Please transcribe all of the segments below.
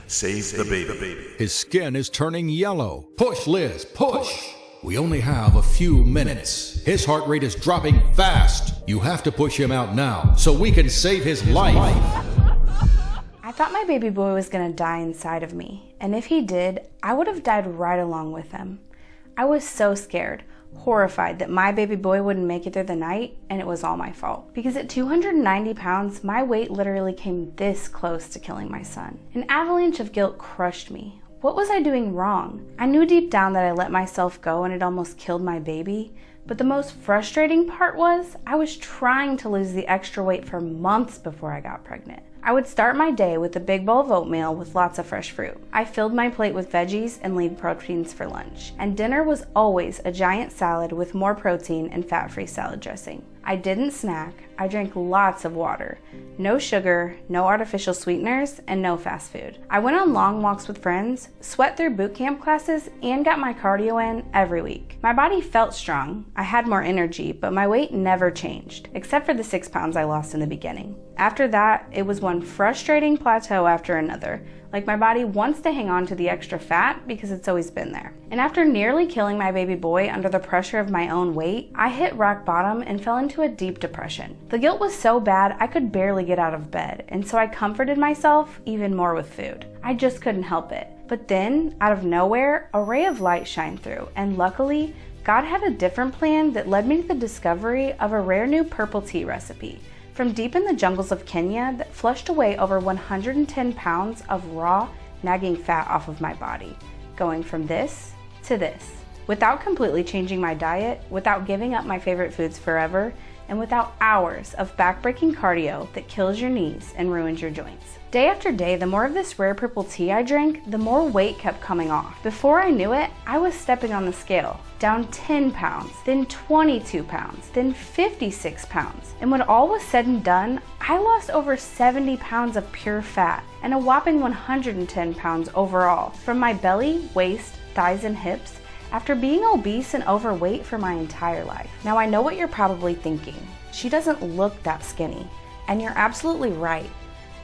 Save the baby. His skin is turning yellow. Push, Liz, push! We only have a few minutes. His heart rate is dropping fast. You have to push him out now so we can save his life. I thought my baby boy was gonna die inside of me, and if he did, I would have died right along with him. I was so scared, horrified that my baby boy wouldn't make it through the night, and it was all my fault. Because at 290 pounds, my weight literally came this close to killing my son. An avalanche of guilt crushed me. What was I doing wrong? I knew deep down that I let myself go and it almost killed my baby, but the most frustrating part was I was trying to lose the extra weight for months before I got pregnant. I would start my day with a big bowl of oatmeal with lots of fresh fruit. I filled my plate with veggies and lean proteins for lunch. And dinner was always a giant salad with more protein and fat-free salad dressing. I didn't snack. I drank lots of water. No sugar, no artificial sweeteners, and no fast food. I went on long walks with friends, sweat through boot camp classes, and got my cardio in every week. My body felt strong. I had more energy, but my weight never changed, except for the 6 pounds I lost in the beginning. After that, it was one frustrating plateau after another. Like my body wants to hang on to the extra fat because it's always been there. And after nearly killing my baby boy under the pressure of my own weight, I hit rock bottom and fell into a deep depression. The guilt was so bad I could barely get out of bed, and so I comforted myself even more with food. I just couldn't help it. But then, out of nowhere, a ray of light shined through, and luckily, God had a different plan that led me to the discovery of a rare new purple tea recipe from deep in the jungles of Kenya that flushed away over 110 pounds of raw, nagging fat off of my body, going from this to this, without completely changing my diet, without giving up my favorite foods forever, and without hours of back-breaking cardio that kills your knees and ruins your joints. Day after day, the more of this rare purple tea I drank, the more weight kept coming off. Before I knew it, I was stepping on the scale, down 10 pounds, then 22 pounds, then 56 pounds. And when all was said and done, I lost over 70 pounds of pure fat and a whopping 110 pounds overall from my belly, waist, thighs, and hips after being obese and overweight for my entire life. Now I know what you're probably thinking. She doesn't look that skinny. And you're absolutely right.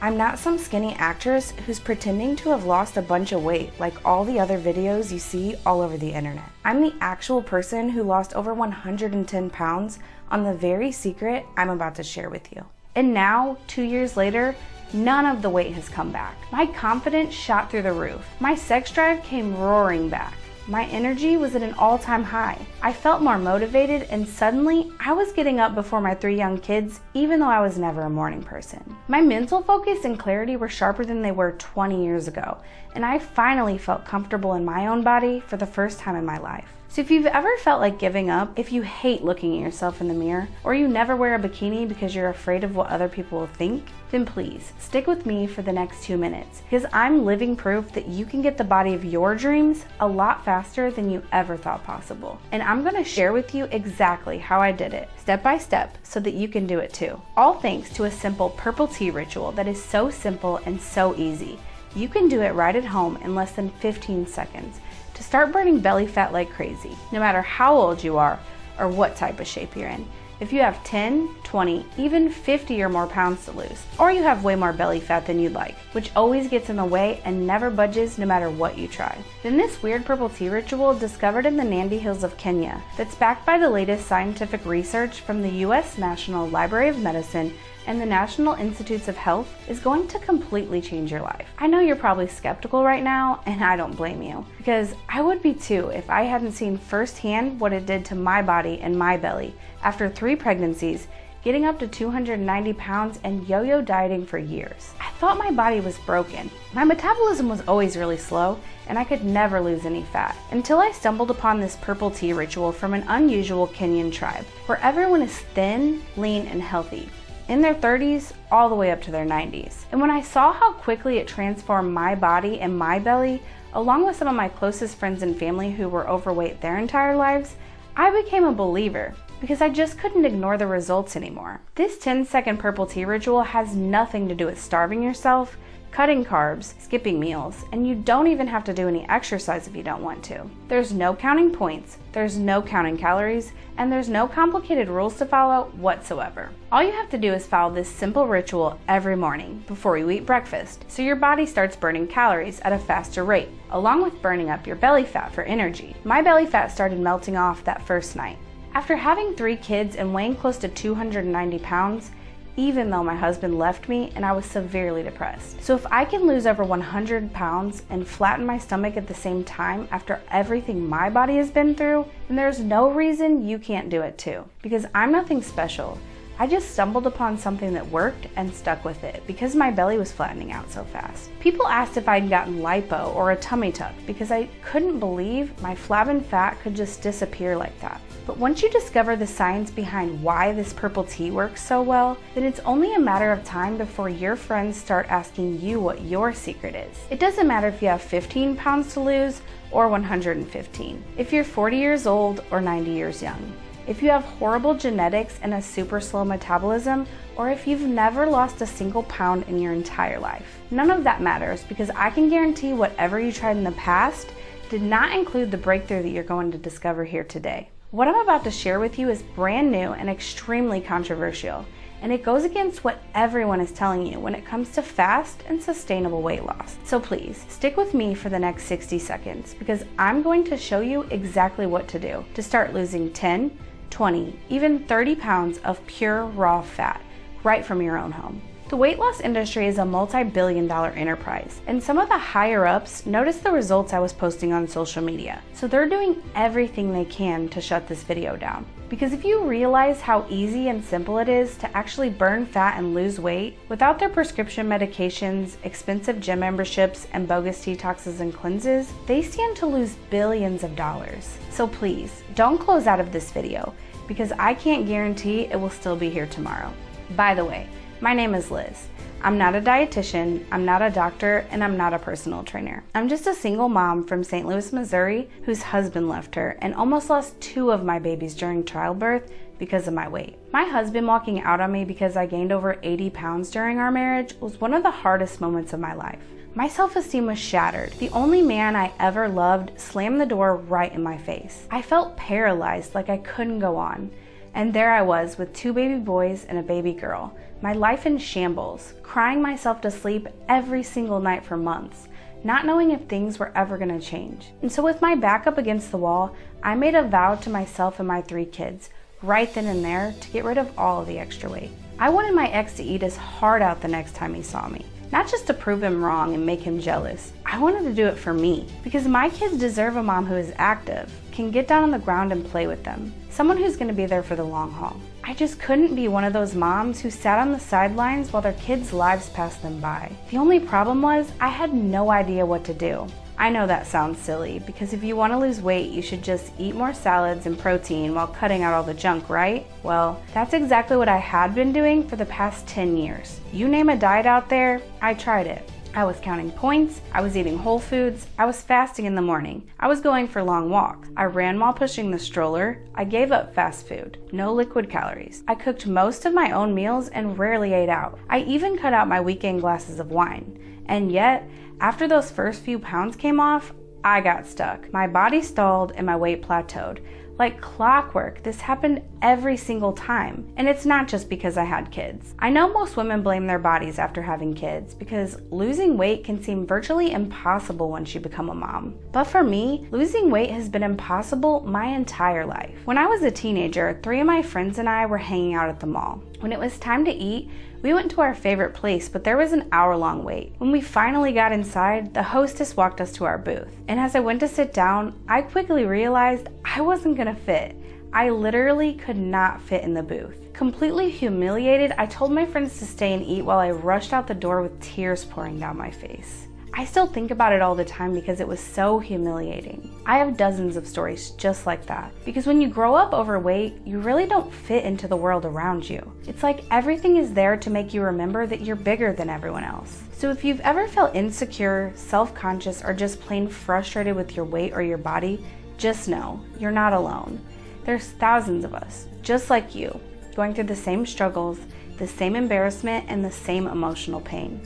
I'm not some skinny actress who's pretending to have lost a bunch of weight like all the other videos you see all over the internet. I'm the actual person who lost over 110 pounds on the very secret I'm about to share with you. And now, 2 years later, none of the weight has come back. My confidence shot through the roof. My sex drive came roaring back. My energy was at an all-time high. I felt more motivated, and suddenly I was getting up before my 3 young kids, even though I was never a morning person. My mental focus and clarity were sharper than they were 20 years ago, and I finally felt comfortable in my own body for the first time in my life. So if you've ever felt like giving up, if you hate looking at yourself in the mirror, or you never wear a bikini because you're afraid of what other people will think, then please stick with me for the next 2 minutes, because I'm living proof that you can get the body of your dreams a lot faster than you ever thought possible. And I'm going to share with you exactly how I did it, step by step, so that you can do it too. All thanks to a simple purple tea ritual that is so simple and so easy. You can do it right at home in less than 15 seconds. To start burning belly fat like crazy, no matter how old you are or what type of shape you're in. If you have 10, 20, even 50 or more pounds to lose, or you have way more belly fat than you'd like, which always gets in the way and never budges no matter what you try. Then this weird purple tea ritual discovered in the Nandi Hills of Kenya that's backed by the latest scientific research from the US National Library of Medicine and the National Institutes of Health is going to completely change your life. I know you're probably skeptical right now, and I don't blame you, because I would be too if I hadn't seen firsthand what it did to my body and my belly after 3 pregnancies, getting up to 290 pounds and yo-yo dieting for years. I thought my body was broken. My metabolism was always really slow, and I could never lose any fat until I stumbled upon this purple tea ritual from an unusual Kenyan tribe where everyone is thin, lean, and healthy, in their 30s all the way up to their 90s. And when I saw how quickly it transformed my body and my belly, along with some of my closest friends and family who were overweight their entire lives, I became a believer because I just couldn't ignore the results anymore. This 10-second purple tea ritual has nothing to do with starving yourself, cutting carbs, skipping meals, and you don't even have to do any exercise if you don't want to. There's no counting points, there's no counting calories, and there's no complicated rules to follow whatsoever. All you have to do is follow this simple ritual every morning before you eat breakfast, so your body starts burning calories at a faster rate, along with burning up your belly fat for energy. My belly fat started melting off that first night. After having 3 kids and weighing close to 290 pounds, even though my husband left me and I was severely depressed. So if I can lose over 100 pounds and flatten my stomach at the same time after everything my body has been through, then there's no reason you can't do it too. Because I'm nothing special. I just stumbled upon something that worked and stuck with it because my belly was flattening out so fast. People asked if I'd gotten lipo or a tummy tuck because I couldn't believe my flab and fat could just disappear like that. But once you discover the science behind why this purple tea works so well, then it's only a matter of time before your friends start asking you what your secret is. It doesn't matter if you have 15 pounds to lose or 115, if you're 40 years old or 90 years young, if you have horrible genetics and a super slow metabolism, or if you've never lost a single pound in your entire life. None of that matters because I can guarantee whatever you tried in the past did not include the breakthrough that you're going to discover here today. What I'm about to share with you is brand new and extremely controversial, and it goes against what everyone is telling you when it comes to fast and sustainable weight loss. So please, stick with me for the next 60 seconds because I'm going to show you exactly what to do to start losing 10, 20, even 30 pounds of pure raw fat right from your own home. The weight loss industry is a multi-billion-dollar enterprise, and some of the higher-ups noticed the results I was posting on social media, so they're doing everything they can to shut this video down. Because if you realize how easy and simple it is to actually burn fat and lose weight without their prescription medications, expensive gym memberships, and bogus detoxes and cleanses, they stand to lose billions of dollars. So please, don't close out of this video, because I can't guarantee it will still be here tomorrow. By the way, my name is Liz. I'm not a dietitian, I'm not a doctor, and I'm not a personal trainer. I'm just a single mom from St. Louis, Missouri, whose husband left her and almost lost 2 of my babies during childbirth because of my weight. My husband walking out on me because I gained over 80 pounds during our marriage was one of the hardest moments of my life. My self-esteem was shattered. The only man I ever loved slammed the door right in my face. I felt paralyzed, like I couldn't go on. And there I was with 2 baby boys and a baby girl, my life in shambles, crying myself to sleep every single night for months, not knowing if things were ever going to change. And so with my back up against the wall, I made a vow to myself and my 3 kids, right then and there, to get rid of all of the extra weight. I wanted my ex to eat his heart out the next time he saw me. Not just to prove him wrong and make him jealous. I wanted to do it for me, because my kids deserve a mom who is active, can get down on the ground and play with them. Someone who's going to be there for the long haul. I just couldn't be one of those moms who sat on the sidelines while their kids' lives passed them by. The only problem was I had no idea what to do. I know that sounds silly, because if you want to lose weight, you should just eat more salads and protein while cutting out all the junk, right? Well, that's exactly what I had been doing for the past 10 years. You name a diet out there, I tried it. I was counting points, I was eating whole foods, I was fasting in the morning, I was going for long walks, I ran while pushing the stroller, I gave up fast food, no liquid calories. I cooked most of my own meals and rarely ate out. I even cut out my weekend glasses of wine. And yet, after those first few pounds came off, I got stuck. My body stalled and my weight plateaued. Like clockwork, this happened every single time. And it's not just because I had kids. I know most women blame their bodies after having kids because losing weight can seem virtually impossible once you become a mom. But for me, losing weight has been impossible my entire life. When I was a teenager, 3 of my friends and I were hanging out at the mall. When it was time to eat, we went to our favorite place, but there was an hour-long wait. When we finally got inside, the hostess walked us to our booth. And as I went to sit down, I quickly realized I wasn't gonna fit. I literally could not fit in the booth. Completely humiliated, I told my friends to stay and eat while I rushed out the door with tears pouring down my face. I still think about it all the time because it was so humiliating. I have dozens of stories just like that. Because when you grow up overweight, you really don't fit into the world around you. It's like everything is there to make you remember that you're bigger than everyone else. So if you've ever felt insecure, self-conscious, or just plain frustrated with your weight or your body, just know you're not alone. There's thousands of us, just like you, going through the same struggles, the same embarrassment, and the same emotional pain.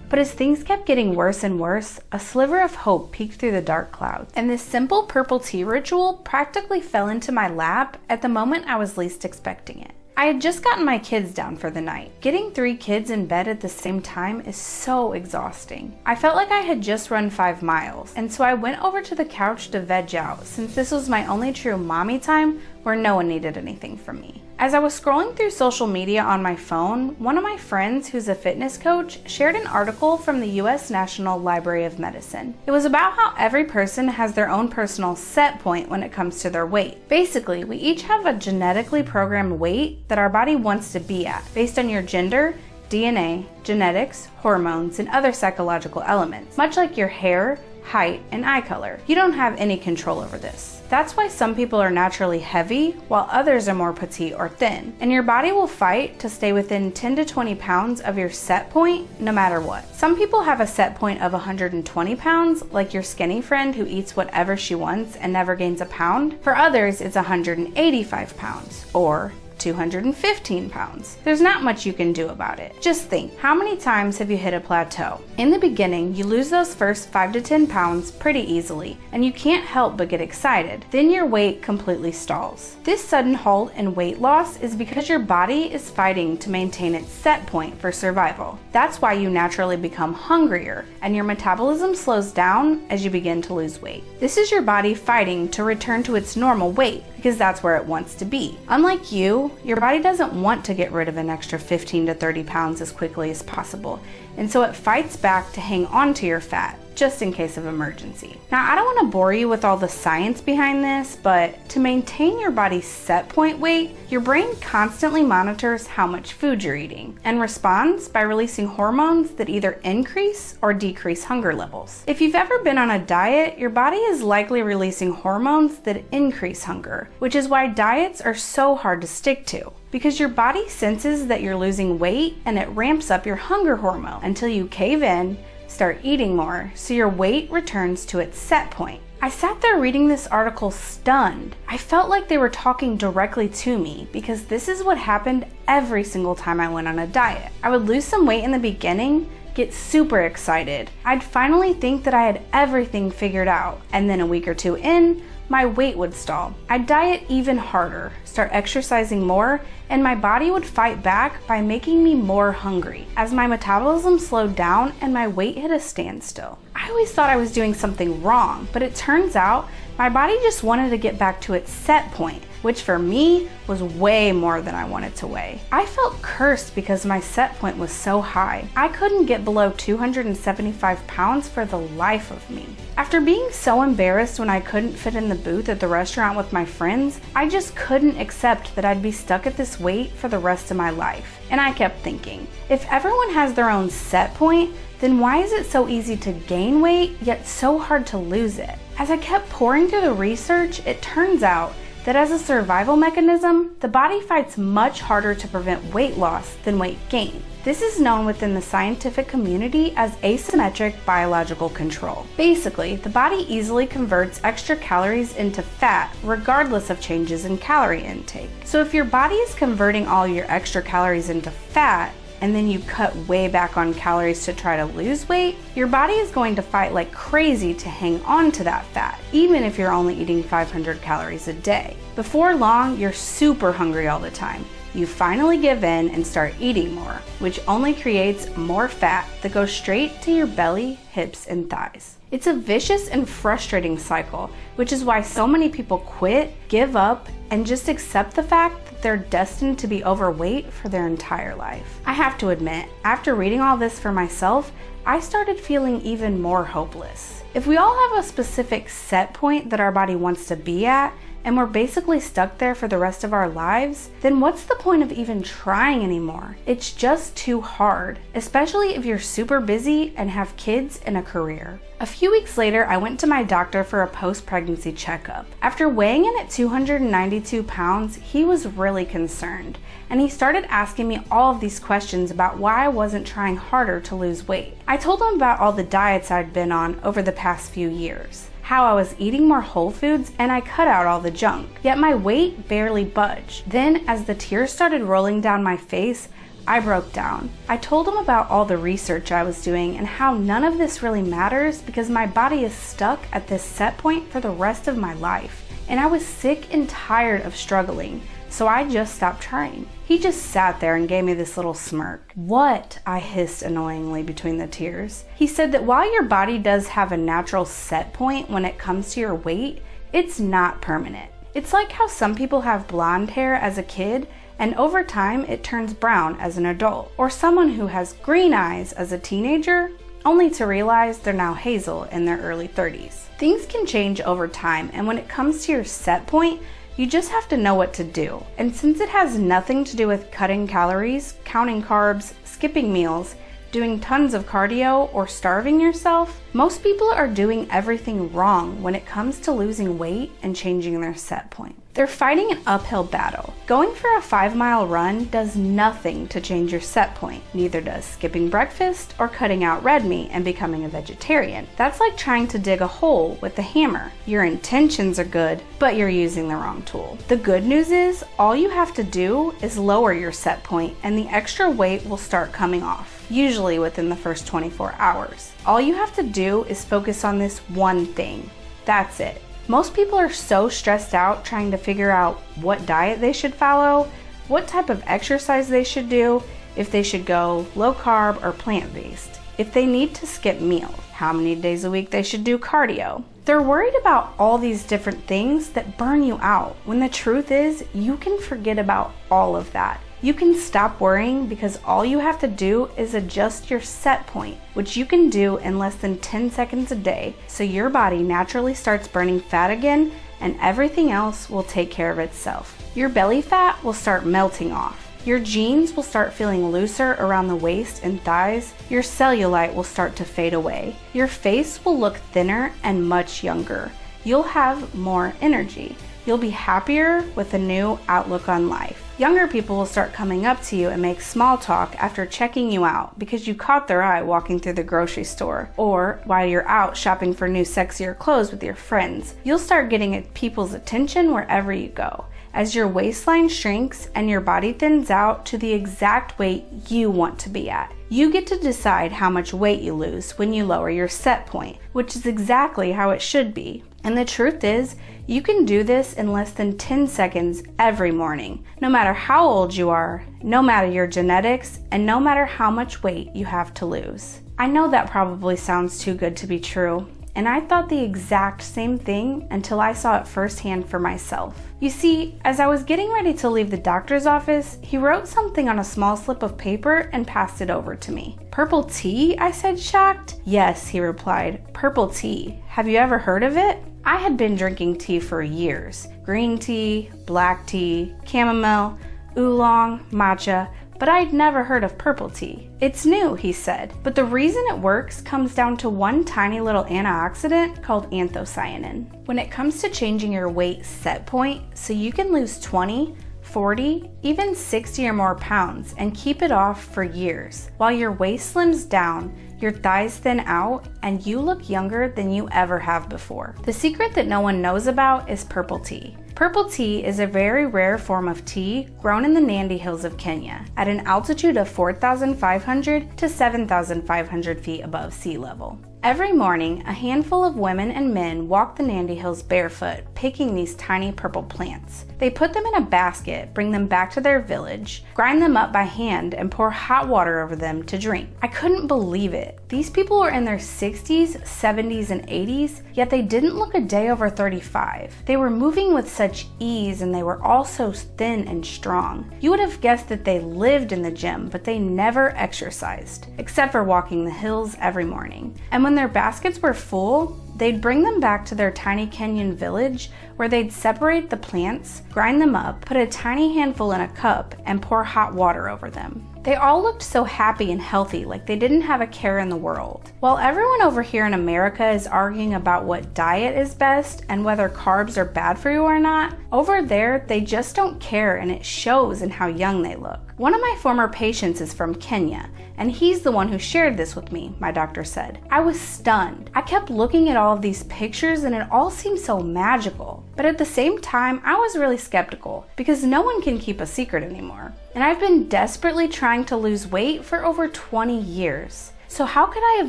But as things kept getting worse and worse, a sliver of hope peeked through the dark clouds. And this simple purple tea ritual practically fell into my lap at the moment I was least expecting it. I had just gotten my kids down for the night. Getting 3 kids in bed at the same time is so exhausting. I felt like I had just run 5 miles, and so I went over to the couch to veg out, since this was my only true mommy time where no one needed anything from me. As I was scrolling through social media on my phone, one of my friends who's a fitness coach shared an article from the U.S. National Library of Medicine. It was about how every person has their own personal set point when it comes to their weight. Basically, we each have a genetically programmed weight that our body wants to be at, based on your gender, DNA, genetics, hormones, and other psychological elements, much like your hair, height, and eye color. You don't have any control over this. That's why some people are naturally heavy, while others are more petite or thin. And your body will fight to stay within 10 to 20 pounds of your set point no matter what. Some people have a set point of 120 pounds, like your skinny friend who eats whatever she wants and never gains a pound. For others, it's 185 pounds, or 215 pounds. There's not much you can do about it. Just think, how many times have you hit a plateau? In the beginning, you lose those first 5 to 10 pounds pretty easily, and you can't help but get excited. Then your weight completely stalls. This sudden halt in weight loss is because your body is fighting to maintain its set point for survival. That's why you naturally become hungrier, and your metabolism slows down as you begin to lose weight. This is your body fighting to return to its normal weight, because that's where it wants to be. Unlike you, your body doesn't want to get rid of an extra 15 to 30 pounds as quickly as possible, and so it fights back to hang on to your fat, just in case of emergency. Now, I don't want to bore you with all the science behind this, but to maintain your body's set point weight, your brain constantly monitors how much food you're eating and responds by releasing hormones that either increase or decrease hunger levels. If you've ever been on a diet, your body is likely releasing hormones that increase hunger, which is why diets are so hard to stick to. Because your body senses that you're losing weight and it ramps up your hunger hormone until you cave in, start eating more, so your weight returns to its set point. I sat there reading this article stunned. I felt like they were talking directly to me because this is what happened every single time I went on a diet. I would lose some weight in the beginning, get super excited. I'd finally think that I had everything figured out, and then a week or 2 in, my weight would stall. I'd diet even harder, start exercising more, and my body would fight back by making me more hungry as my metabolism slowed down and my weight hit a standstill. I always thought I was doing something wrong, but it turns out my body just wanted to get back to its set point, which for me was way more than I wanted to weigh. I felt cursed because my set point was so high. I couldn't get below 275 pounds for the life of me. After being so embarrassed when I couldn't fit in the booth at the restaurant with my friends, I just couldn't accept that I'd be stuck at this weight for the rest of my life. And I kept thinking, if everyone has their own set point, then why is it so easy to gain weight, yet so hard to lose it? As I kept pouring through the research, it turns out that as a survival mechanism, the body fights much harder to prevent weight loss than weight gain. This is known within the scientific community as asymmetric biological control. Basically, the body easily converts extra calories into fat regardless of changes in calorie intake. So if your body is converting all your extra calories into fat, and then you cut way back on calories to try to lose weight, your body is going to fight like crazy to hang on to that fat, even if you're only eating 500 calories a day. Before long, you're super hungry all the time. You finally give in and start eating more, which only creates more fat that goes straight to your belly, hips, and thighs. It's a vicious and frustrating cycle, which is why so many people quit, give up, and just accept the fact that they're destined to be overweight for their entire life. I have to admit, after reading all this for myself, I started feeling even more hopeless. If we all have a specific set point that our body wants to be at, and we're basically stuck there for the rest of our lives, then what's the point of even trying anymore? It's just too hard, especially if you're super busy and have kids and a career. A few weeks later, I went to my doctor for a post-pregnancy checkup. After weighing in at 292 pounds, he was really concerned, and he started asking me all of these questions about why I wasn't trying harder to lose weight. I told him about all the diets I'd been on over the past few years, how I was eating more whole foods and I cut out all the junk, yet my weight barely budged. Then, as the tears started rolling down my face, I broke down. I told him about all the research I was doing and how none of this really matters because my body is stuck at this set point for the rest of my life. And I was sick and tired of struggling, so I just stopped trying. He just sat there and gave me this little smirk. "What?" I hissed annoyingly between the tears. He said that while your body does have a natural set point when it comes to your weight, it's not permanent. It's like how some people have blonde hair as a kid and over time it turns brown as an adult, or someone who has green eyes as a teenager only to realize they're now hazel in their early 30s. Things can change over time, and when it comes to your set point, you just have to know what to do. And since it has nothing to do with cutting calories, counting carbs, skipping meals, doing tons of cardio, or starving yourself, most people are doing everything wrong when it comes to losing weight and changing their set point. They're fighting an uphill battle. Going for a 5-mile run does nothing to change your set point. Neither does skipping breakfast or cutting out red meat and becoming a vegetarian. That's like trying to dig a hole with a hammer. Your intentions are good, but you're using the wrong tool. The good news is, all you have to do is lower your set point and the extra weight will start coming off, usually within the first 24 hours. All you have to do is focus on this one thing. That's it. Most people are so stressed out trying to figure out what diet they should follow, what type of exercise they should do, if they should go low carb or plant-based, if they need to skip meals, how many days a week they should do cardio. They're worried about all these different things that burn you out, when the truth is you can forget about all of that. You can stop worrying because all you have to do is adjust your set point, which you can do in less than 10 seconds a day, so your body naturally starts burning fat again and everything else will take care of itself. Your belly fat will start melting off. Your jeans will start feeling looser around the waist and thighs. Your cellulite will start to fade away. Your face will look thinner and much younger. You'll have more energy. You'll be happier with a new outlook on life. Younger people will start coming up to you and make small talk after checking you out because you caught their eye walking through the grocery store, or while you're out shopping for new sexier clothes with your friends. You'll start getting people's attention wherever you go, as your waistline shrinks and your body thins out to the exact weight you want to be at. You get to decide how much weight you lose when you lower your set point, which is exactly how it should be. And the truth is, you can do this in less than 10 seconds every morning, no matter how old you are, no matter your genetics, and no matter how much weight you have to lose. I know that probably sounds too good to be true, and I thought the exact same thing until I saw it firsthand for myself. You see, as I was getting ready to leave the doctor's office, he wrote something on a small slip of paper and passed it over to me. "Purple tea?" I said, shocked. "Yes," he replied, "purple tea. Have you ever heard of it?" I had been drinking tea for years. Green tea, black tea, chamomile, oolong, matcha, but I'd never heard of purple tea. "It's new," he said, "but the reason it works comes down to one tiny little antioxidant called anthocyanin. When it comes to changing your weight set point so you can lose 20, 40, even 60 or more pounds and keep it off for years, while your waist slims down, your thighs thin out, and you look younger than you ever have before. The secret that no one knows about is purple tea. Purple tea is a very rare form of tea grown in the Nandi Hills of Kenya at an altitude of 4,500 to 7,500 feet above sea level. Every morning, a handful of women and men walk the Nandi Hills barefoot, picking these tiny purple plants. They put them in a basket, bring them back to their village, grind them up by hand, and pour hot water over them to drink. I couldn't believe it. These people were in their 60s, 70s, and 80s, yet they didn't look a day over 35. They were moving with such ease, and they were all so thin and strong. You would have guessed that they lived in the gym, but they never exercised, except for walking the hills every morning. And when their baskets were full, they'd bring them back to their tiny Kenyan village where they'd separate the plants, grind them up, put a tiny handful in a cup, and pour hot water over them. They all looked so happy and healthy, like they didn't have a care in the world. While everyone over here in America is arguing about what diet is best and whether carbs are bad for you or not, over there they just don't care, and it shows in how young they look. One of my former patients is from Kenya, and he's the one who shared this with me, my doctor said. I was stunned. I kept looking at all of these pictures and it all seemed so magical. But at the same time, I was really skeptical because no one can keep a secret anymore. And I've been desperately trying to lose weight for over 20 years. So how could I have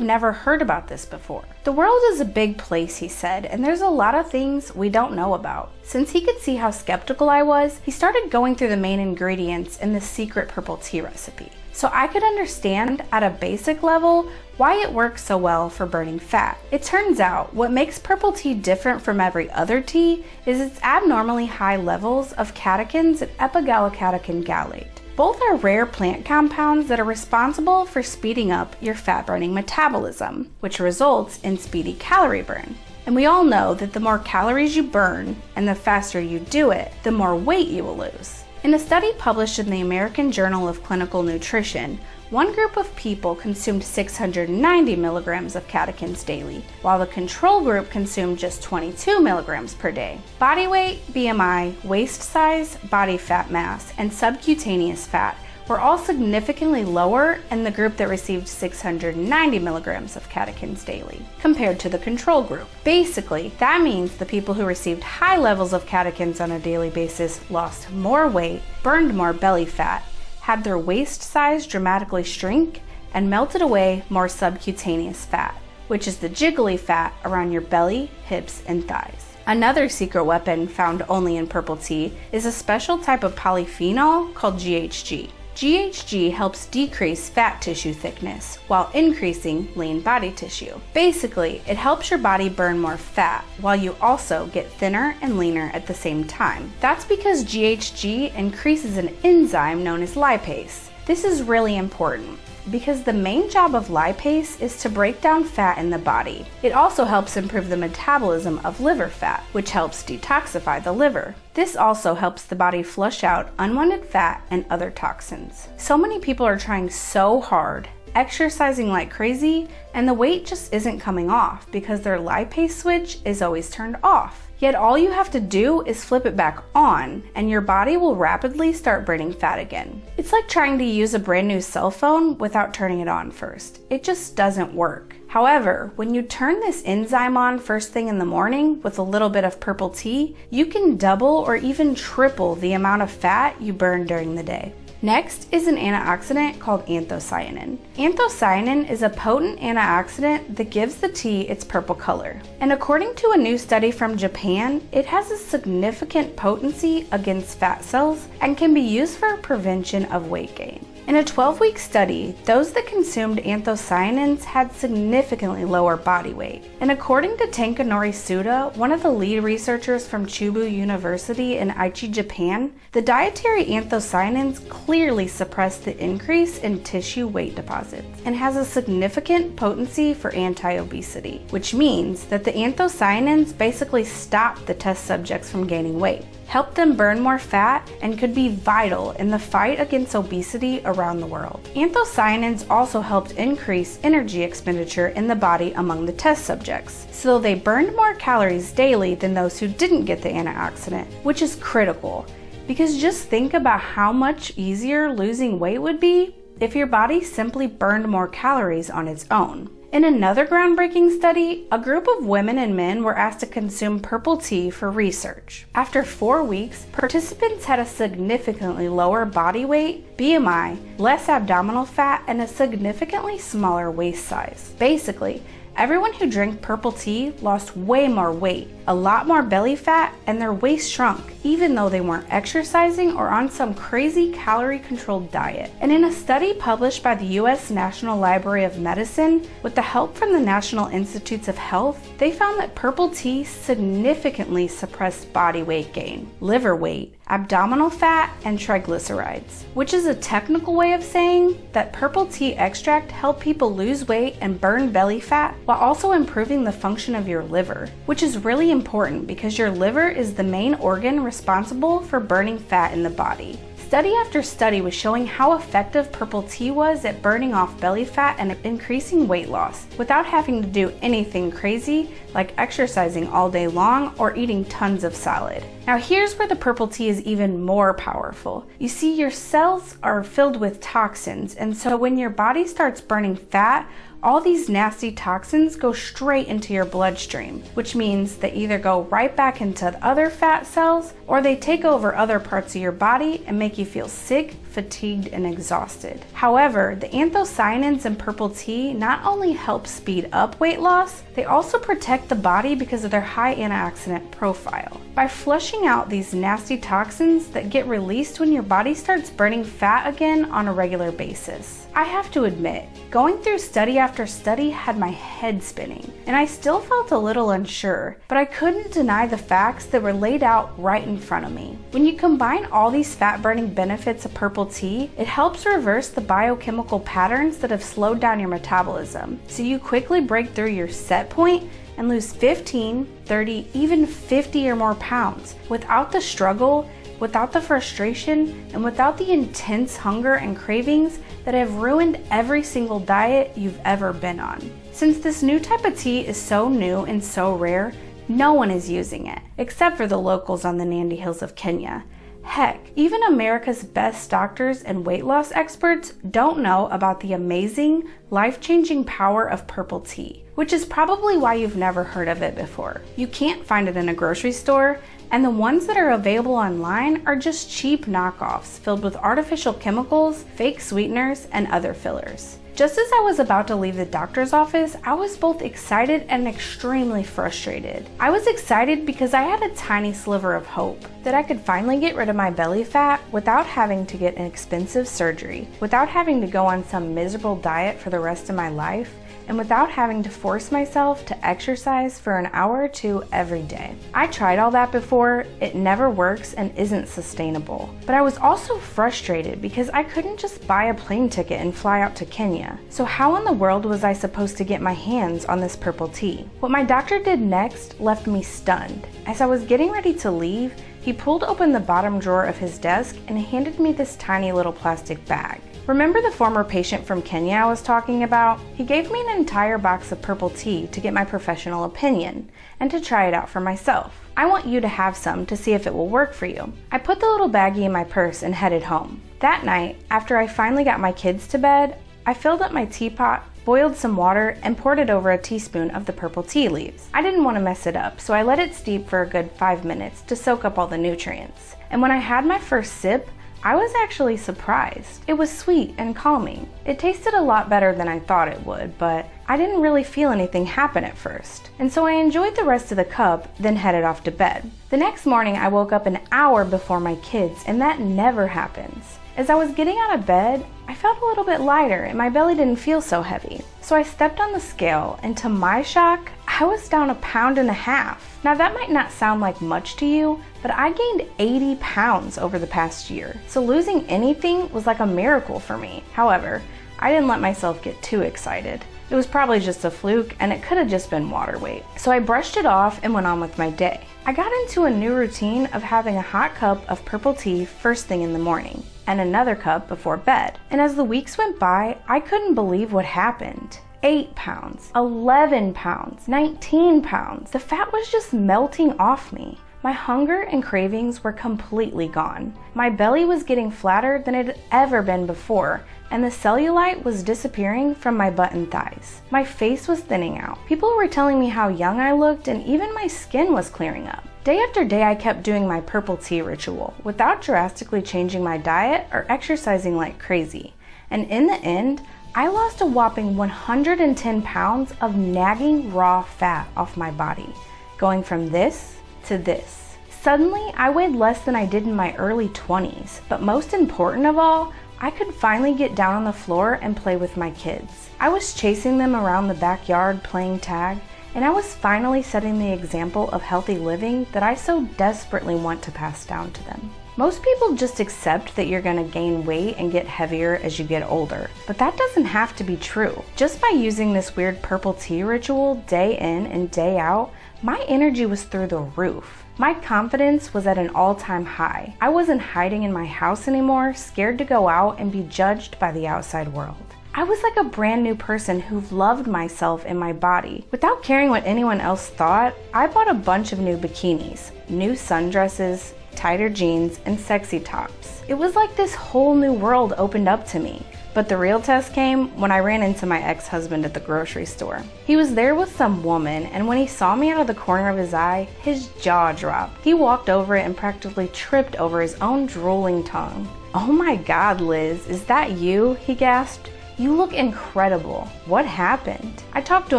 never heard about this before? The world is a big place, he said, and there's a lot of things we don't know about. Since he could see how skeptical I was, he started going through the main ingredients in the secret purple tea recipe. So I could understand at a basic level why it works so well for burning fat. It turns out what makes purple tea different from every other tea is its abnormally high levels of catechins and epigallocatechin gallate. Both are rare plant compounds that are responsible for speeding up your fat-burning metabolism, which results in speedy calorie burn. And we all know that the more calories you burn and the faster you do it, the more weight you will lose. In a study published in the American Journal of Clinical Nutrition, one group of people consumed 690 milligrams of catechins daily, while the control group consumed just 22 milligrams per day. Body weight, BMI, waist size, body fat mass, and subcutaneous fat were all significantly lower in the group that received 690 milligrams of catechins daily, compared to the control group. Basically, that means the people who received high levels of catechins on a daily basis lost more weight, burned more belly fat, had their waist size dramatically shrink, and melted away more subcutaneous fat, which is the jiggly fat around your belly, hips, and thighs. Another secret weapon found only in purple tea is a special type of polyphenol called GHG. GHG helps decrease fat tissue thickness while increasing lean body tissue. Basically, it helps your body burn more fat while you also get thinner and leaner at the same time. That's because GHG increases an enzyme known as lipase. This is really important because the main job of lipase is to break down fat in the body. It also helps improve the metabolism of liver fat, which helps detoxify the liver. This also helps the body flush out unwanted fat and other toxins. So many people are trying so hard, exercising like crazy, and the weight just isn't coming off because their lipase switch is always turned off. Yet all you have to do is flip it back on, and your body will rapidly start burning fat again. It's like trying to use a brand new cell phone without turning it on first. It just doesn't work. However, when you turn this enzyme on first thing in the morning with a little bit of purple tea, you can double or even triple the amount of fat you burn during the day. Next is an antioxidant called anthocyanin. Anthocyanin is a potent antioxidant that gives the tea its purple color. And according to a new study from Japan, it has a significant potency against fat cells and can be used for prevention of weight gain. In a 12-week study, those that consumed anthocyanins had significantly lower body weight. And according to Takanori Suda, one of the lead researchers from Chubu University in Aichi, Japan, the dietary anthocyanins clearly suppress the increase in tissue weight deposits and has a significant potency for anti-obesity, which means that the anthocyanins basically stop the test subjects from gaining weight, help them burn more fat, and could be vital in the fight against obesity around the world. Anthocyanins also helped increase energy expenditure in the body among the test subjects, so they burned more calories daily than those who didn't get the antioxidant, which is critical, because just think about how much easier losing weight would be if your body simply burned more calories on its own. In another groundbreaking study, a group of women and men were asked to consume purple tea for research. After 4 weeks, participants had a significantly lower body weight, BMI, less abdominal fat, and a significantly smaller waist size. Basically, everyone who drank purple tea lost way more weight, a lot more belly fat, and their waist shrunk, even though they weren't exercising or on some crazy calorie-controlled diet. And in a study published by the U.S. National Library of Medicine, with the help from the National Institutes of Health, they found that purple tea significantly suppressed body weight gain, liver weight, abdominal fat, and triglycerides, which is a technical way of saying that purple tea extract helped people lose weight and burn belly fat while also improving the function of your liver, which is really important because your liver is the main organ responsible for burning fat in the body. Study after study was showing how effective purple tea was at burning off belly fat and increasing weight loss without having to do anything crazy like exercising all day long or eating tons of salad. Now here's where the purple tea is even more powerful. You see, your cells are filled with toxins, and so when your body starts burning fat, all these nasty toxins go straight into your bloodstream, which means they either go right back into other fat cells or they take over other parts of your body and make you feel sick, fatigued, and exhausted. However, the anthocyanins in purple tea not only help speed up weight loss, they also protect the body because of their high antioxidant profile. By flushing out these nasty toxins that get released when your body starts burning fat again on a regular basis. I have to admit, going through study after study had my head spinning, and I still felt a little unsure, but I couldn't deny the facts that were laid out right in front of me. When you combine all these fat-burning benefits of purple tea, it helps reverse the biochemical patterns that have slowed down your metabolism, so you quickly break through your set point and lose 15, 30, even 50 or more pounds without the struggle, without the frustration, and without the intense hunger and cravings that have ruined every single diet you've ever been on. Since this new type of tea is so new and so rare, no one is using it, except for the locals on the Nandi Hills of Kenya. Heck, even America's best doctors and weight loss experts don't know about the amazing, life-changing power of purple tea, which is probably why you've never heard of it before. You can't find it in a grocery store, and the ones that are available online are just cheap knockoffs filled with artificial chemicals, fake sweeteners, and other fillers. Just as I was about to leave the doctor's office, I was both excited and extremely frustrated. I was excited because I had a tiny sliver of hope that I could finally get rid of my belly fat without having to get an expensive surgery, without having to go on some miserable diet for the rest of my life, and without having to force myself to exercise for an hour or two every day. I tried all that before, it never works and isn't sustainable. But I was also frustrated because I couldn't just buy a plane ticket and fly out to Kenya. So how in the world was I supposed to get my hands on this purple tea? What my doctor did next left me stunned. As I was getting ready to leave, he pulled open the bottom drawer of his desk and handed me this tiny little plastic bag. Remember the former patient from Kenya I was talking about? He gave me an entire box of purple tea to get my professional opinion and to try it out for myself. I want you to have some to see if it will work for you. I put the little baggie in my purse and headed home. That night, after I finally got my kids to bed, I filled up my teapot, boiled some water, and poured it over a teaspoon of the purple tea leaves. I didn't want to mess it up, so I let it steep for a good 5 minutes to soak up all the nutrients. And when I had my first sip, I was actually surprised. It was sweet and calming. It tasted a lot better than I thought it would, but I didn't really feel anything happen at first. And so I enjoyed the rest of the cup, then headed off to bed. The next morning I woke up an hour before my kids, and that never happens. As I was getting out of bed, I felt a little bit lighter and my belly didn't feel so heavy. So I stepped on the scale, and to my shock, I was down 1.5 pounds. Now that might not sound like much to you, but I gained 80 pounds over the past year. So losing anything was like a miracle for me. However, I didn't let myself get too excited. It was probably just a fluke, and it could have just been water weight. So I brushed it off and went on with my day. I got into a new routine of having a hot cup of purple tea first thing in the morning, and another cup before bed. And as the weeks went by, I couldn't believe what happened. 8 pounds, 11 pounds, 19 pounds. The fat was just melting off me. My hunger and cravings were completely gone. My belly was getting flatter than it had ever been before, and the cellulite was disappearing from my butt and thighs. My face was thinning out. People were telling me how young I looked, and even my skin was clearing up. Day after day, I kept doing my purple tea ritual without drastically changing my diet or exercising like crazy. And in the end, I lost a whopping 110 pounds of nagging raw fat off my body, going from this to this. Suddenly, I weighed less than I did in my early 20s, but most important of all, I could finally get down on the floor and play with my kids. I was chasing them around the backyard playing tag, and I was finally setting the example of healthy living that I so desperately want to pass down to them. Most people just accept that you're gonna gain weight and get heavier as you get older, but that doesn't have to be true. Just by using this weird purple tea ritual day in and day out, My energy was through the roof. My confidence was at an all-time high. I wasn't hiding in my house anymore, scared to go out and be judged by the outside world. I was like a brand new person who loved myself and my body. Without caring what anyone else thought, I bought a bunch of new bikinis, new sundresses, tighter jeans, and sexy tops. It was like this whole new world opened up to me. But the real test came when I ran into my ex-husband at the grocery store. He was there with some woman, and when he saw me out of the corner of his eye, his jaw dropped. He walked over it and practically tripped over his own drooling tongue. "Oh my God, Liz, is that you?" he gasped. "You look incredible. What happened?" I talked to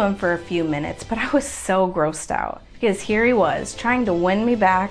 him for a few minutes, but I was so grossed out. Because here he was, trying to win me back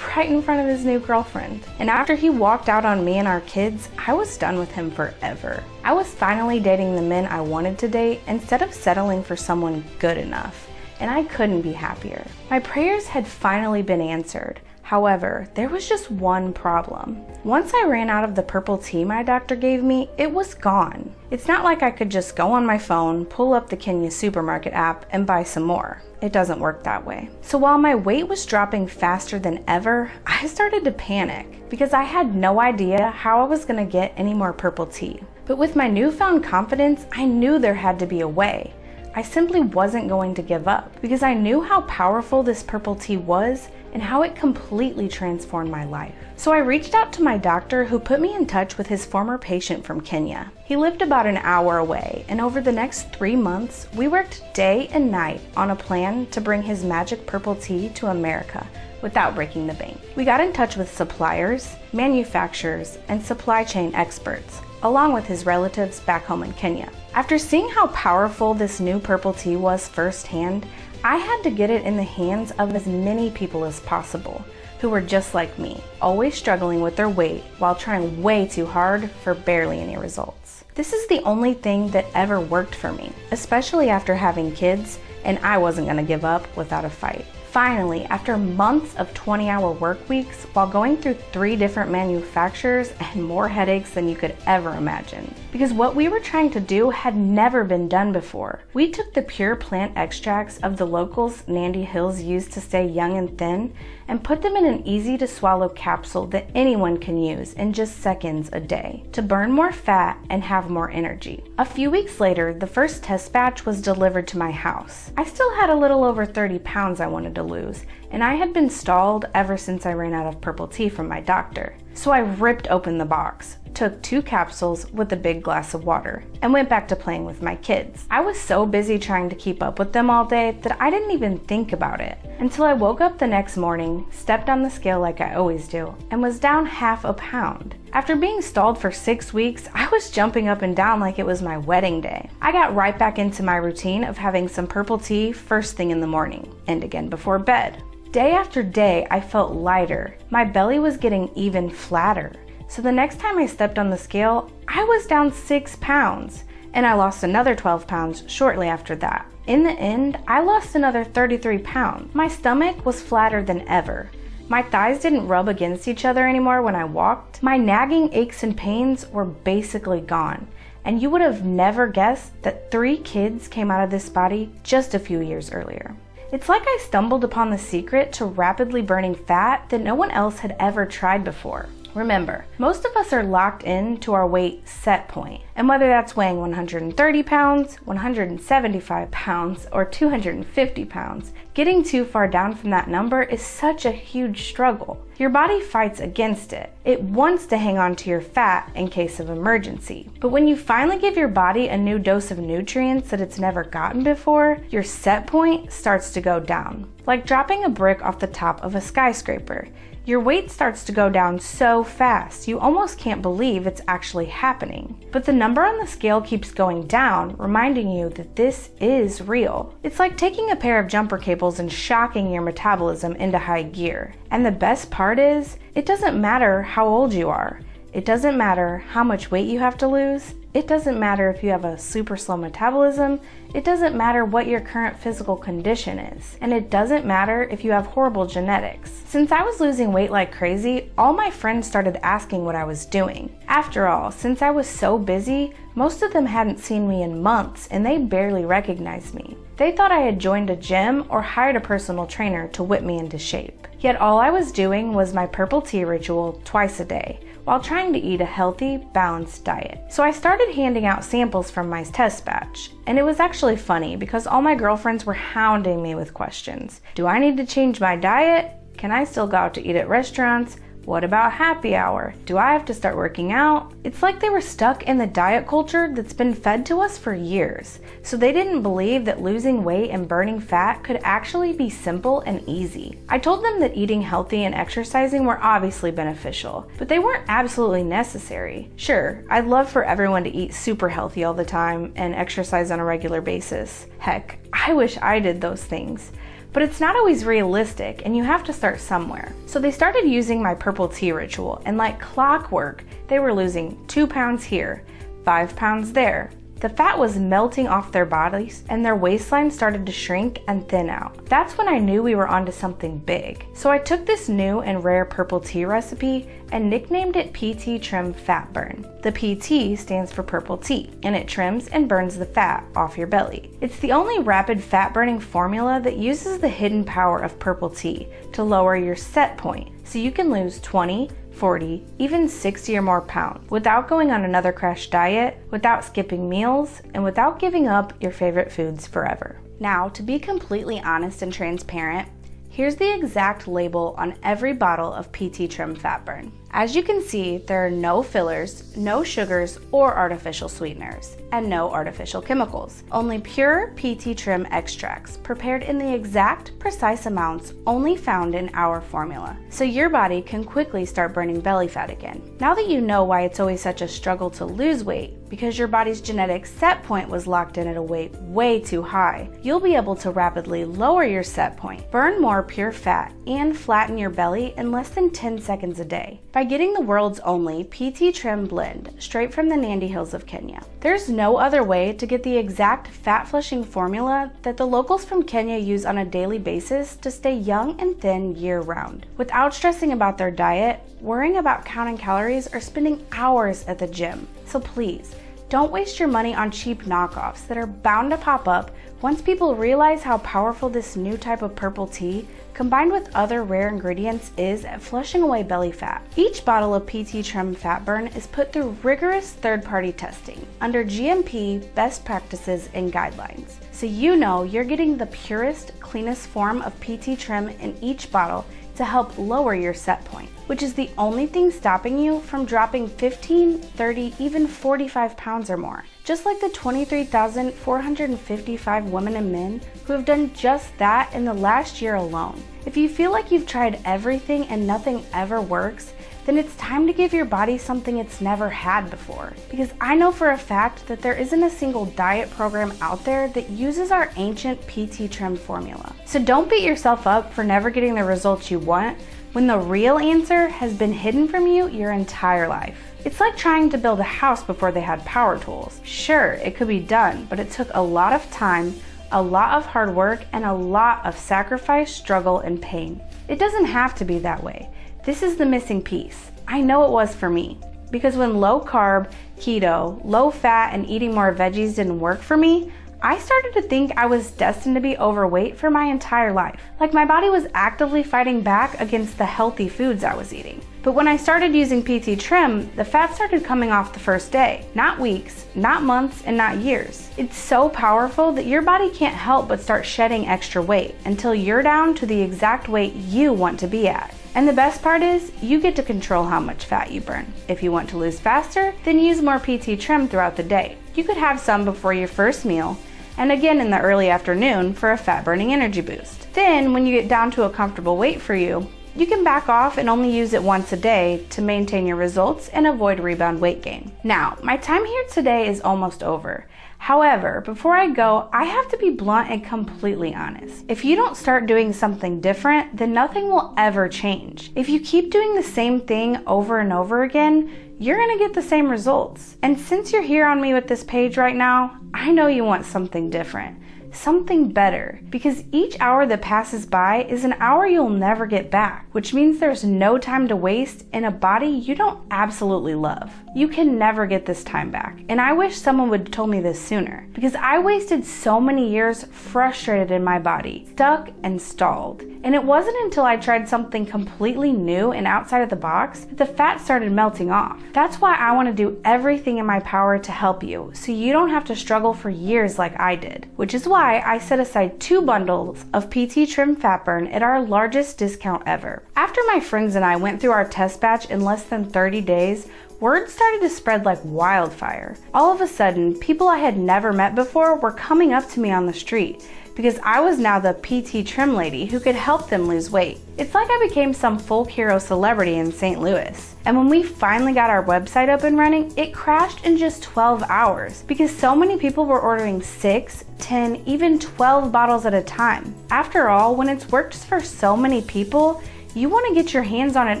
right in front of his new girlfriend. And after he walked out on me and our kids, I was done with him forever. I was finally dating the men I wanted to date instead of settling for someone good enough. And I couldn't be happier. My prayers had finally been answered. However, there was just one problem. Once I ran out of the purple tea my doctor gave me, it was gone. It's not like I could just go on my phone, pull up the Kenya supermarket app, and buy some more. It doesn't work that way. So while my weight was dropping faster than ever, I started to panic because I had no idea how I was gonna get any more purple tea. But with my newfound confidence, I knew there had to be a way. I simply wasn't going to give up because I knew how powerful this purple tea was and how it completely transformed my life. So I reached out to my doctor, who put me in touch with his former patient from Kenya. He lived about an hour away, and over the next 3 months, we worked day and night on a plan to bring his magic purple tea to America without breaking the bank. We got in touch with suppliers, manufacturers, and supply chain experts, along with his relatives back home in Kenya. After seeing how powerful this new purple tea was firsthand, I had to get it in the hands of as many people as possible who were just like me, always struggling with their weight while trying way too hard for barely any results. This is the only thing that ever worked for me, especially after having kids, and I wasn't gonna give up without a fight. Finally, after months of 20-hour work weeks, while going through 3 different manufacturers and more headaches than you could ever imagine, because what we were trying to do had never been done before. We took the pure plant extracts of the locals Nandi Hills used to stay young and thin and put them in an easy-to-swallow capsule that anyone can use in just seconds a day to burn more fat and have more energy. A few weeks later, the first test batch was delivered to my house. I still had a little over 30 pounds I wanted to lose, and I had been stalled ever since I ran out of purple tea from my doctor. So I ripped open the box, took 2 capsules with a big glass of water, and went back to playing with my kids. I was so busy trying to keep up with them all day that I didn't even think about it until I woke up the next morning, stepped on the scale like I always do, and was down half a pound. After being stalled for 6 weeks, I was jumping up and down like it was my wedding day. I got right back into my routine of having some purple tea first thing in the morning, and again before bed. Day after day, I felt lighter. My belly was getting even flatter. So the next time I stepped on the scale, I was down 6 pounds, and I lost another 12 pounds shortly after that. In the end, I lost another 33 pounds. My stomach was flatter than ever. My thighs didn't rub against each other anymore when I walked. My nagging aches and pains were basically gone. And you would have never guessed that 3 kids came out of this body just a few years earlier. It's like I stumbled upon the secret to rapidly burning fat that no one else had ever tried before. Remember, most of us are locked in to our weight set point, and whether that's weighing 130 pounds, 175 pounds, or 250 pounds, getting too far down from that number is such a huge struggle. Your body fights against it. It wants to hang on to your fat in case of emergency. But when you finally give your body a new dose of nutrients that it's never gotten before, your set point starts to go down. Like dropping a brick off the top of a skyscraper. Your weight starts to go down so fast, you almost can't believe it's actually happening. But the number on the scale keeps going down, reminding you that this is real. It's like taking a pair of jumper cables and shocking your metabolism into high gear. And the best part is, it doesn't matter how old you are. It doesn't matter how much weight you have to lose. It doesn't matter if you have a super slow metabolism. It doesn't matter what your current physical condition is. And it doesn't matter if you have horrible genetics. Since I was losing weight like crazy, all my friends started asking what I was doing. After all, since I was so busy, most of them hadn't seen me in months and they barely recognized me. They thought I had joined a gym or hired a personal trainer to whip me into shape. Yet all I was doing was my purple tea ritual twice a day, while trying to eat a healthy, balanced diet. So I started handing out samples from my test batch, and it was actually funny because all my girlfriends were hounding me with questions. Do I need to change my diet? Can I still go out to eat at restaurants? What about happy hour? Do I have to start working out? It's like they were stuck in the diet culture that's been fed to us for years. So they didn't believe that losing weight and burning fat could actually be simple and easy. I told them that eating healthy and exercising were obviously beneficial, but they weren't absolutely necessary. Sure, I'd love for everyone to eat super healthy all the time and exercise on a regular basis. Heck, I wish I did those things. But it's not always realistic, and you have to start somewhere. So they started using my purple tea ritual, and like clockwork, they were losing 2 pounds here, 5 pounds there. The fat was melting off their bodies, and their waistline started to shrink and thin out. That's when I knew we were onto something big. So I took this new and rare purple tea recipe and nicknamed it PT Trim Fat Burn. The PT stands for purple tea, and it trims and burns the fat off your belly. It's the only rapid fat burning formula that uses the hidden power of purple tea to lower your set point, so you can lose 20, 40, even 60 or more pounds without going on another crash diet, without skipping meals, and without giving up your favorite foods forever. Now, to be completely honest and transparent, here's the exact label on every bottle of PT Trim Fat Burn. As you can see, there are no fillers, no sugars or artificial sweeteners, and no artificial chemicals. Only pure PT Trim extracts prepared in the exact, precise amounts only found in our formula, so your body can quickly start burning belly fat again. Now that you know why it's always such a struggle to lose weight, because your body's genetic set point was locked in at a weight way too high, you'll be able to rapidly lower your set point, burn more pure fat, and flatten your belly in less than 10 seconds a day by getting the world's only PT Trim blend straight from the Nandi Hills of Kenya. There's no other way to get the exact fat-flushing formula that the locals from Kenya use on a daily basis to stay young and thin year-round, without stressing about their diet, worrying about counting calories, or spending hours at the gym. So please, don't waste your money on cheap knockoffs that are bound to pop up once people realize how powerful this new type of purple tea, combined with other rare ingredients, is at flushing away belly fat. Each bottle of PT Trim Fat Burn is put through rigorous third-party testing under GMP best practices and guidelines. So you know you're getting the purest, cleanest form of PT Trim in each bottle to help lower your set point, which is the only thing stopping you from dropping 15, 30, even 45 pounds or more. Just like the 23,455 women and men who have done just that in the last year alone. If you feel like you've tried everything and nothing ever works, then it's time to give your body something it's never had before. Because I know for a fact that there isn't a single diet program out there that uses our ancient PT Trim formula. So don't beat yourself up for never getting the results you want when the real answer has been hidden from you your entire life. It's like trying to build a house before they had power tools. Sure, it could be done, but it took a lot of time, a lot of hard work, and a lot of sacrifice, struggle, and pain. It doesn't have to be that way. This is the missing piece. I know it was for me, because when low carb, keto, low fat, and eating more veggies didn't work for me, I started to think I was destined to be overweight for my entire life. Like my body was actively fighting back against the healthy foods I was eating. But when I started using PT Trim, the fat started coming off the first day. Not weeks, not months, and not years. It's so powerful that your body can't help but start shedding extra weight until you're down to the exact weight you want to be at. And the best part is, you get to control how much fat you burn. If you want to lose faster, then use more PT Trim throughout the day. You could have some before your first meal, and again in the early afternoon for a fat-burning energy boost. Then, when you get down to a comfortable weight for you, you can back off and only use it once a day to maintain your results and avoid rebound weight gain. Now, my time here today is almost over. However, before I go, I have to be blunt and completely honest. If you don't start doing something different, then nothing will ever change. If you keep doing the same thing over and over again, you're gonna get the same results. And since you're here on me with this page right now, I know you want something different. something better, because each hour that passes by is an hour you'll never get back, which means there's no time to waste in a body you don't absolutely love. You can never get this time back, and I wish someone would have told me this sooner, because I wasted so many years frustrated in my body, stuck and stalled. And it wasn't until I tried something completely new and outside of the box that the fat started melting off. That's why I want to do everything in my power to help you, so you don't have to struggle for years like I did, which is why I set aside 2 bundles of PT Trim Fat Burn at our largest discount ever. After my friends and I went through our test batch in less than 30 days, word started to spread like wildfire. All of a sudden, people I had never met before were coming up to me on the street, because I was now the PT Trim lady who could help them lose weight. It's like I became some folk hero celebrity in St. Louis. And when we finally got our website up and running, it crashed in just 12 hours because so many people were ordering 6, 10, even 12 bottles at a time. After all, when it's worked for so many people, you want to get your hands on it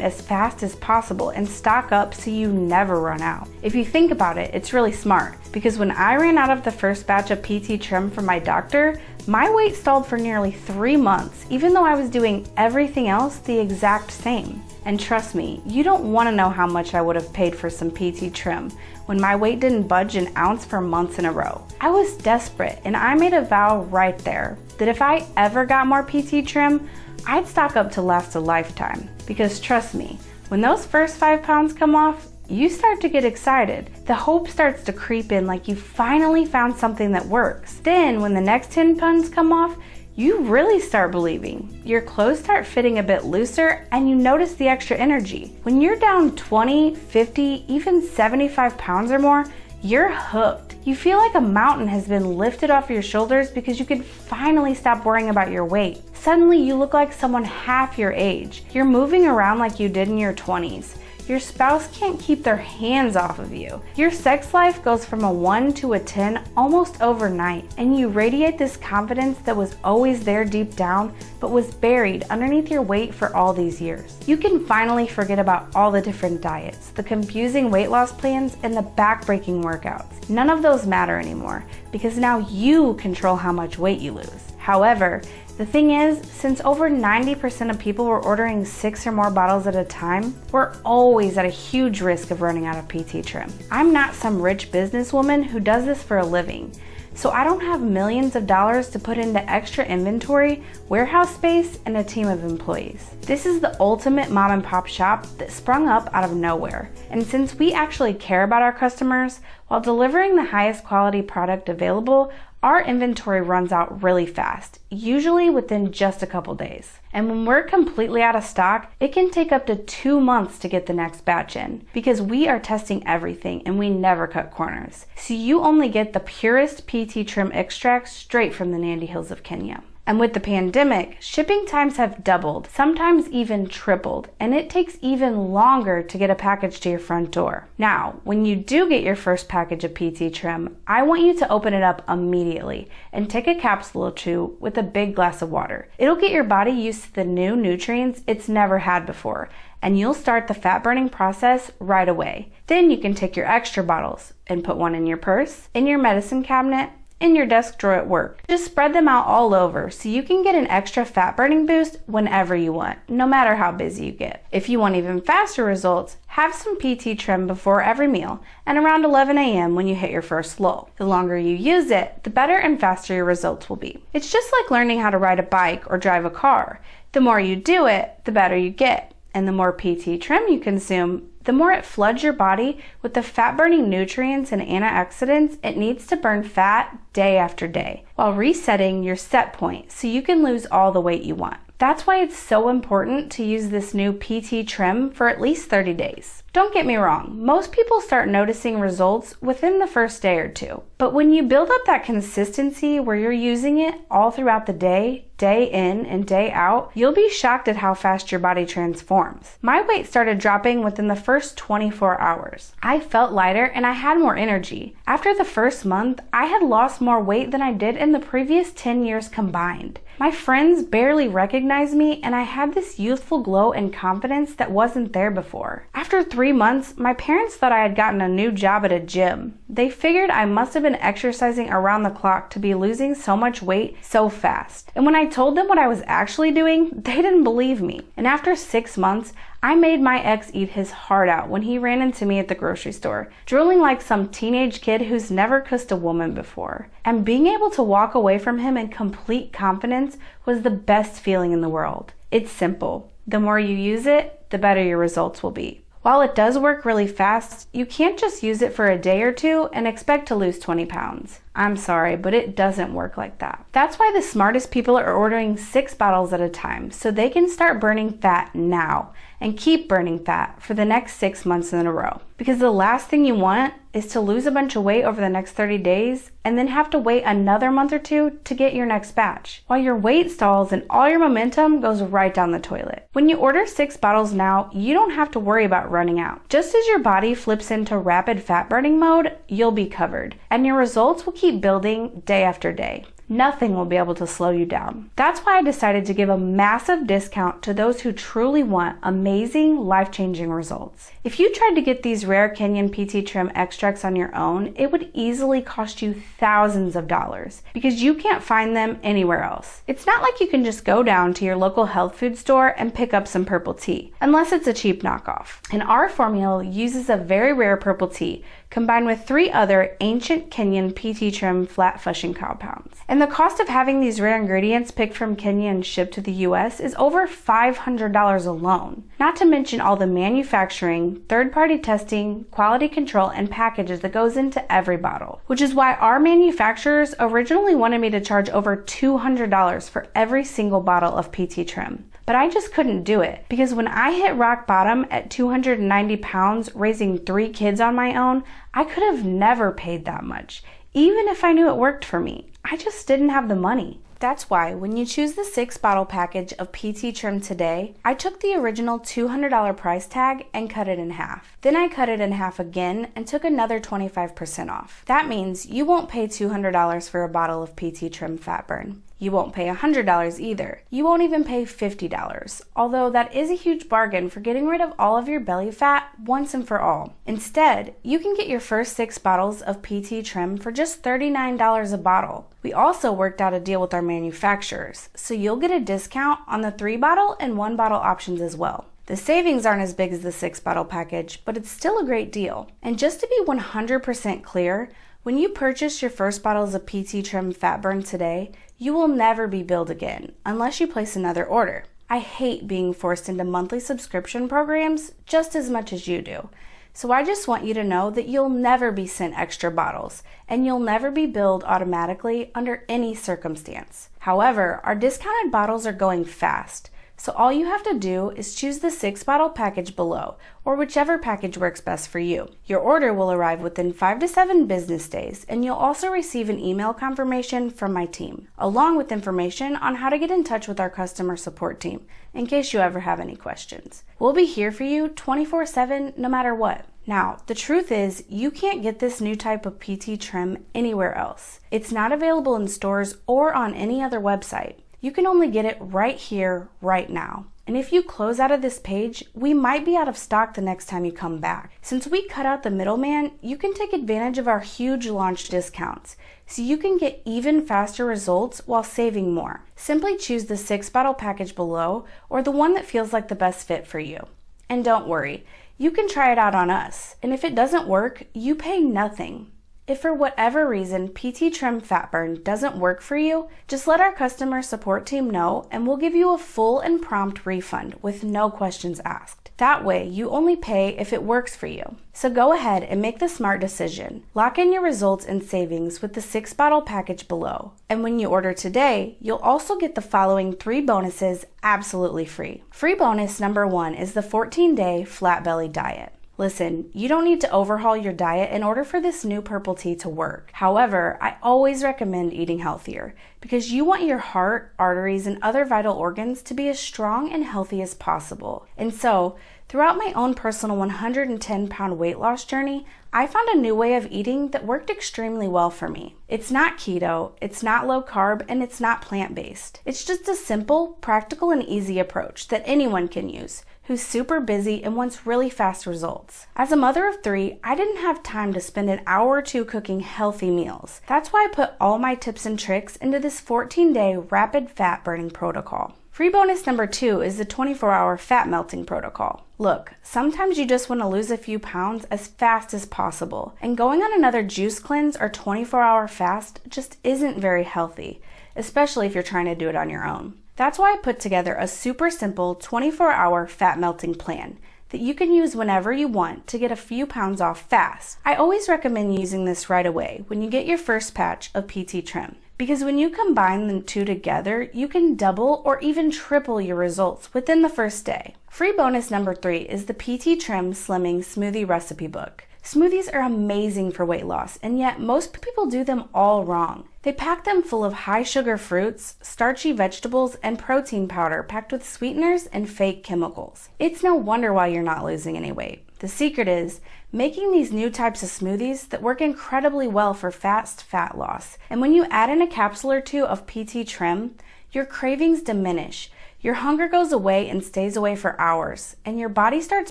as fast as possible and stock up so you never run out. If you think about it, it's really smart, because when I ran out of the first batch of PT Trim from my doctor, my weight stalled for nearly 3 months, even though I was doing everything else the exact same. And trust me, you don't want to know how much I would have paid for some PT Trim when my weight didn't budge an ounce for months in a row. I was desperate, and I made a vow right there that if I ever got more PT Trim, I'd stock up to last a lifetime. Because trust me, when those first 5 pounds come off, you start to get excited. The hope starts to creep in like you finally found something that works. Then when the next 10 pounds come off, you really start believing. Your clothes start fitting a bit looser and you notice the extra energy. When you're down 20, 50, even 75 pounds or more, you're hooked. You feel like a mountain has been lifted off your shoulders because you can finally stop worrying about your weight. Suddenly you look like someone half your age. You're moving around like you did in your 20s. Your spouse can't keep their hands off of you. Your sex life goes from a 1 to a 10 almost overnight, and you radiate this confidence that was always there deep down, but was buried underneath your weight for all these years. You can finally forget about all the different diets, the confusing weight loss plans, and the back-breaking workouts. None of those matter anymore, because now you control how much weight you lose. However, the thing is, since over 90% of people were ordering 6 or more bottles at a time, we're always at a huge risk of running out of PT Trim. I'm not some rich businesswoman who does this for a living, so I don't have millions of dollars to put into extra inventory, warehouse space, and a team of employees. This is the ultimate mom and pop shop that sprung up out of nowhere. And since we actually care about our customers, while delivering the highest quality product available, our inventory runs out really fast, usually within just a couple days. And when we're completely out of stock, it can take up to 2 months to get the next batch in, because we are testing everything and we never cut corners. So you only get the purest PT Trim extracts straight from the Nandi Hills of Kenya. And with the pandemic, shipping times have doubled, sometimes even tripled, and it takes even longer to get a package to your front door. Now, when you do get your first package of PT Trim, I want you to open it up immediately and take a capsule or 2 with a big glass of water. It'll get your body used to the new nutrients it's never had before, and you'll start the fat burning process right away. Then you can take your extra bottles and put one in your purse, in your medicine cabinet, in your desk drawer at work. Just spread them out all over so you can get an extra fat burning boost whenever you want, no matter how busy you get. If you want even faster results, have some PT Trim before every meal and around 11 a.m. when you hit your first lull. The longer you use it, the better and faster your results will be. It's just like learning how to ride a bike or drive a car. The more you do it, the better you get. And the more PT Trim you consume, the more it floods your body with the fat-burning nutrients and antioxidants it needs to burn fat day after day, while resetting your set point so you can lose all the weight you want. That's why it's so important to use this new PT Trim for at least 30 days. Don't get me wrong, most people start noticing results within the first day or 2. But when you build up that consistency where you're using it all throughout the day, day in and day out, you'll be shocked at how fast your body transforms. My weight started dropping within the first 24 hours. I felt lighter and I had more energy. After the first month, I had lost more weight than I did in the previous 10 years combined. My friends barely recognized me, and I had this youthful glow and confidence that wasn't there before. After 3 months, my parents thought I had gotten a new job at a gym. They figured I must have been exercising around the clock to be losing so much weight so fast. And when I told them what I was actually doing, they didn't believe me. And after 6 months, I made my ex eat his heart out when he ran into me at the grocery store, drooling like some teenage kid who's never kissed a woman before. And being able to walk away from him in complete confidence was the best feeling in the world. It's simple. The more you use it, the better your results will be. While it does work really fast, you can't just use it for a day or two and expect to lose 20 pounds. I'm sorry, but it doesn't work like that. That's why the smartest people are ordering 6 bottles at a time, so they can start burning fat now and keep burning fat for the next 6 months in a row. Because the last thing you want is to lose a bunch of weight over the next 30 days and then have to wait another month or two to get your next batch, while your weight stalls and all your momentum goes right down the toilet. When you order 6 bottles now, you don't have to worry about running out. Just as your body flips into rapid fat burning mode, you'll be covered, and your results will keep building day after day. Nothing will be able to slow you down. That's why I decided to give a massive discount to those who truly want amazing, life-changing results. If you tried to get these rare Kenyan PT Trim extracts on your own, it would easily cost you thousands of dollars because you can't find them anywhere else. It's not like you can just go down to your local health food store and pick up some purple tea, unless it's a cheap knockoff. And our formula uses a very rare purple tea combined with 3 other ancient Kenyan PT Trim flat fushing compounds. And the cost of having these rare ingredients picked from Kenya and shipped to the US is over $500 alone. Not to mention all the manufacturing, third-party testing, quality control, and packages that goes into every bottle. Which is why our manufacturers originally wanted me to charge over $200 for every single bottle of PT Trim. But I just couldn't do it because when I hit rock bottom at 290 pounds raising 3 kids on my own, I could have never paid that much, even if I knew it worked for me. I just didn't have the money. That's why when you choose the 6-bottle package of PT Trim today, I took the original $200 price tag and cut it in half. Then I cut it in half again and took another 25% off. That means you won't pay $200 for a bottle of PT Trim Fat Burn. You won't pay $100 either. You won't even pay $50, although that is a huge bargain for getting rid of all of your belly fat once and for all. Instead, you can get your first 6 bottles of PT Trim for just $39 a bottle. We also worked out a deal with our manufacturers, so you'll get a discount on the 3-bottle and 1-bottle options as well. The savings aren't as big as the 6-bottle package, but it's still a great deal. And just to be 100% clear, when you purchase your first bottles of PT Trim Fat Burn today, you will never be billed again unless you place another order. I hate being forced into monthly subscription programs just as much as you do. So I just want you to know that you'll never be sent extra bottles and you'll never be billed automatically under any circumstance. However, our discounted bottles are going fast. So all you have to do is choose the 6-bottle package below, or whichever package works best for you. Your order will arrive within 5 to 7 business days, and you'll also receive an email confirmation from my team, along with information on how to get in touch with our customer support team, in case you ever have any questions. We'll be here for you 24/7, no matter what. Now, the truth is, you can't get this new type of PT Trim anywhere else. It's not available in stores or on any other website. You can only get it right here, right now. And if you close out of this page, we might be out of stock the next time you come back. Since we cut out the middleman, you can take advantage of our huge launch discounts, so you can get even faster results while saving more. Simply choose the 6-bottle package below or the one that feels like the best fit for you. And don't worry, you can try it out on us. And if it doesn't work, you pay nothing. If for whatever reason PT Trim Fat Burn doesn't work for you, just let our customer support team know and we'll give you a full and prompt refund with no questions asked. That way, you only pay if it works for you. So go ahead and make the smart decision. Lock in your results and savings with the 6-bottle package below. And when you order today, you'll also get the following 3 bonuses absolutely free. Free bonus number 1 is the 14-day flat belly diet. Listen, you don't need to overhaul your diet in order for this new purple tea to work. However, I always recommend eating healthier because you want your heart, arteries, and other vital organs to be as strong and healthy as possible. And so, throughout my own personal 110-pound weight loss journey, I found a new way of eating that worked extremely well for me. It's not keto, it's not low carb, and it's not plant-based. It's just a simple, practical, and easy approach that anyone can use who's super busy and wants really fast results. As a mother of 3, I didn't have time to spend an hour or two cooking healthy meals. That's why I put all my tips and tricks into this 14-day rapid fat burning protocol. Free bonus number 2 is the 24-hour fat melting protocol. Look, sometimes you just want to lose a few pounds as fast as possible, and going on another juice cleanse or 24-hour fast just isn't very healthy, especially if you're trying to do it on your own. That's why I put together a super simple 24-hour fat melting plan that you can use whenever you want to get a few pounds off fast. I always recommend using this right away when you get your first patch of PT Trim, because when you combine the two together, you can double or even triple your results within the first day. Free bonus number 3 is the PT Trim Slimming Smoothie Recipe Book. Smoothies are amazing for weight loss, and yet most people do them all wrong. They pack them full of high-sugar fruits, starchy vegetables, and protein powder packed with sweeteners and fake chemicals. It's no wonder why you're not losing any weight. The secret is making these new types of smoothies that work incredibly well for fast fat loss. And when you add in a capsule or two of PT Trim, your cravings diminish, your hunger goes away and stays away for hours, and your body starts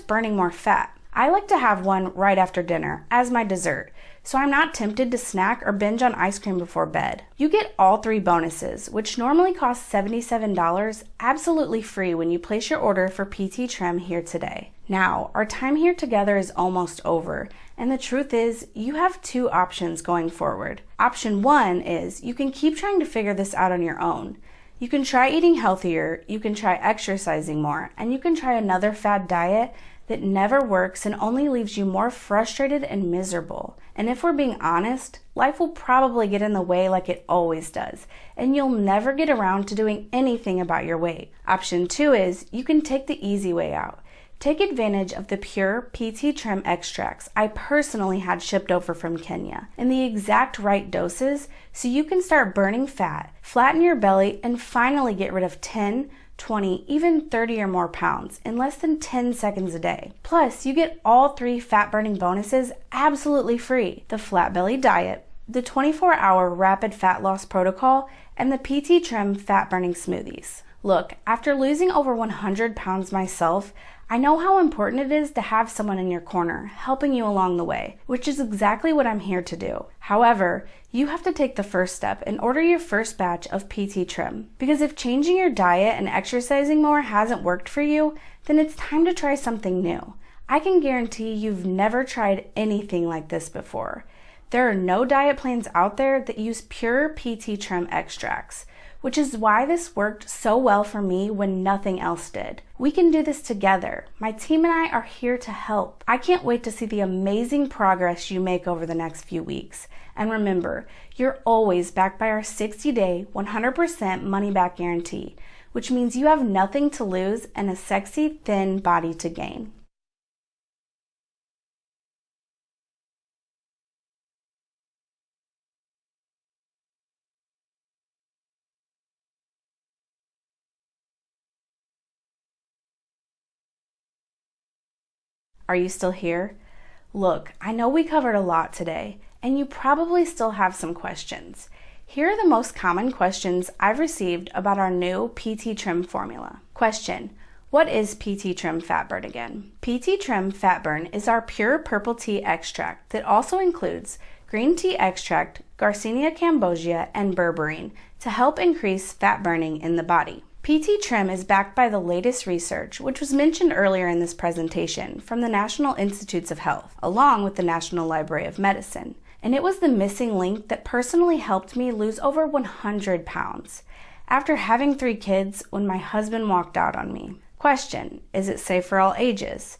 burning more fat. I like to have one right after dinner as my dessert, so I'm not tempted to snack or binge on ice cream before bed. You get all 3 bonuses, which normally cost $77, absolutely free when you place your order for PT Trim here today. Now, our time here together is almost over, and the truth is, you have 2 options going forward. Option 1 is you can keep trying to figure this out on your own. You can try eating healthier, you can try exercising more, and you can try another fad diet that never works and only leaves you more frustrated and miserable. And if we're being honest, life will probably get in the way like it always does, and you'll never get around to doing anything about your weight. Option 2 is you can take the easy way out. Take advantage of the pure PT Trim extracts I personally had shipped over from Kenya in the exact right doses so you can start burning fat, flatten your belly, and finally get rid of 10, 20, even 30 or more pounds in less than 10 seconds a day. Plus, you get all 3 fat burning bonuses absolutely free: the Flat Belly Diet, the 24-hour Rapid Fat Loss Protocol, and the PT Trim Fat Burning Smoothies. Look, after losing over 100 pounds myself, I know how important it is to have someone in your corner helping you along the way, which is exactly what I'm here to do. However, you have to take the first step and order your first batch of PT Trim, because if changing your diet and exercising more hasn't worked for you, then it's time to try something new. I can guarantee you've never tried anything like this before. There are no diet plans out there that use pure PT Trim extracts, which is why this worked so well for me when nothing else did. We can do this together. My team and I are here to help. I can't wait to see the amazing progress you make over the next few weeks. And remember, you're always backed by our 60-day, 100% money-back guarantee, which means you have nothing to lose and a sexy, thin body to gain. Are you still here? Look, I know we covered a lot today, and you probably still have some questions. Here are the most common questions I've received about our new PT Trim formula. Question: what is PT Trim Fat Burn again? PT Trim Fat Burn is our pure purple tea extract that also includes green tea extract, Garcinia cambogia, and berberine to help increase fat burning in the body. PT Trim is backed by the latest research, which was mentioned earlier in this presentation, from the National Institutes of Health, along with the National Library of Medicine. And it was the missing link that personally helped me lose over 100 pounds after having 3 kids when my husband walked out on me. Question: is it safe for all ages?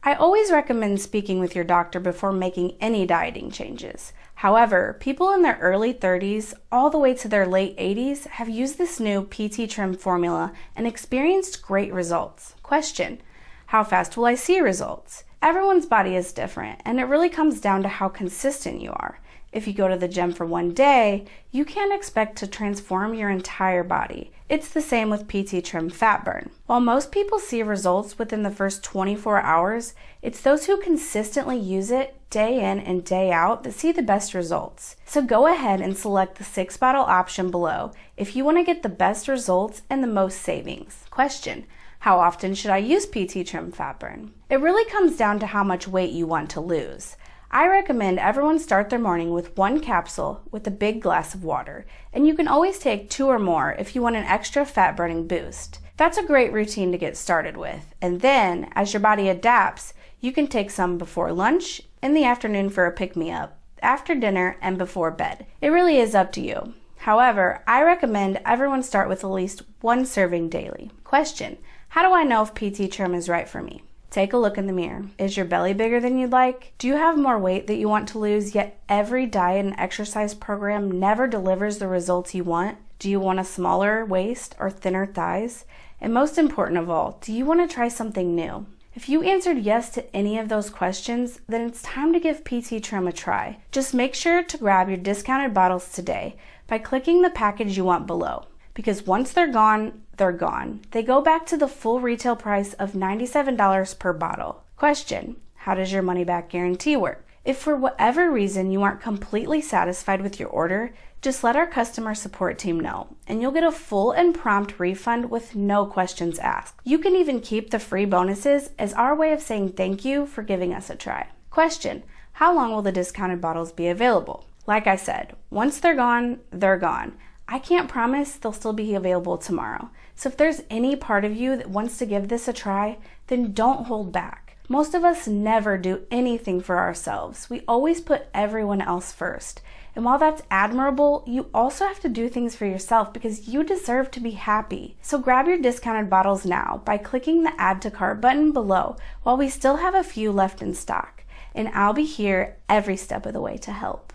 I always recommend speaking with your doctor before making any dieting changes. However, people in their early 30s all the way to their late 80s have used this new PT Trim formula and experienced great results. Question: how fast will I see results? Everyone's body is different, and it really comes down to how consistent you are. If you go to the gym for one day, you can't expect to transform your entire body. It's the same with PT Trim Fat Burn. While most people see results within the first 24 hours, it's those who consistently use it day in and day out that see the best results. So go ahead and select the 6-bottle option below if you want to get the best results and the most savings. Question: how often should I use PT Trim Fat Burn? It really comes down to how much weight you want to lose. I recommend everyone start their morning with 1 capsule with a big glass of water, and you can always take 2 or more if you want an extra fat burning boost. That's a great routine to get started with, and then as your body adapts, you can take some before lunch, in the afternoon for a pick-me-up, after dinner, and before bed. It really is up to you. However, I recommend everyone start with at least 1 serving daily. Question: how do I know if PT Trim is right for me? Take a look in the mirror. Is your belly bigger than you'd like? Do you have more weight that you want to lose, yet every diet and exercise program never delivers the results you want? Do you want a smaller waist or thinner thighs? And most important of all, do you want to try something new? If you answered yes to any of those questions, then it's time to give PT Trim a try. Just make sure to grab your discounted bottles today by clicking the package you want below. Because once they're gone, they're gone. They go back to the full retail price of $97 per bottle. Question: how does your money back guarantee work? If for whatever reason you aren't completely satisfied with your order, just let our customer support team know, and you'll get a full and prompt refund with no questions asked. You can even keep the free bonuses as our way of saying thank you for giving us a try. Question: how long will the discounted bottles be available? Like I said, once they're gone, they're gone. I can't promise they'll still be available tomorrow. So if there's any part of you that wants to give this a try, then don't hold back. Most of us never do anything for ourselves. We always put everyone else first. And while that's admirable, you also have to do things for yourself because you deserve to be happy. So grab your discounted bottles now by clicking the Add to Cart button below while we still have a few left in stock. And I'll be here every step of the way to help.